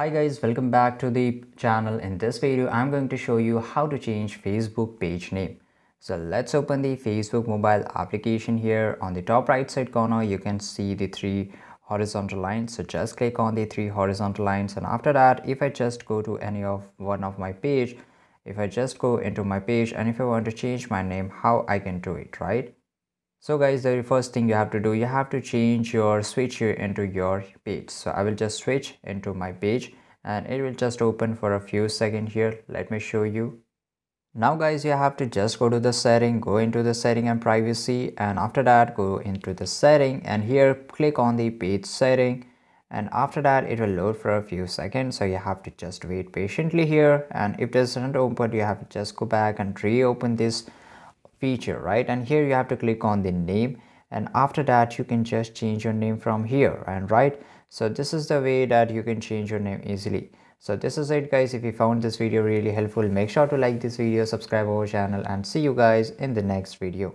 Hi guys, welcome back to the channel. In this video, I'm going to show you how to change Facebook page name. So let's open the Facebook mobile application here. On the top right side corner, you can see the three horizontal lines. So just click on the three horizontal lines, and after that, if I just go to any of one of my page, if I just go into my page, and if I want to change my name, how I can do it, right? So guys, the first thing you have to do, you have to change your switch here into your page. So I will just switch into my page and it will just open for a few seconds here. Let me show you. Now guys, you have to just go to the setting, go into the setting and privacy, and after that go into the setting, and here click on the page setting, and after that it will load for a few seconds. So you have to just wait patiently here, and if it doesn't open, you have to just go back and reopen this feature, right? And here you have to click on the name, and after that you can just change your name from here, and right, so this is the way that you can change your name easily. So this is it guys. If you found this video really helpful, make sure to like this video, subscribe our channel, and see you guys in the next video.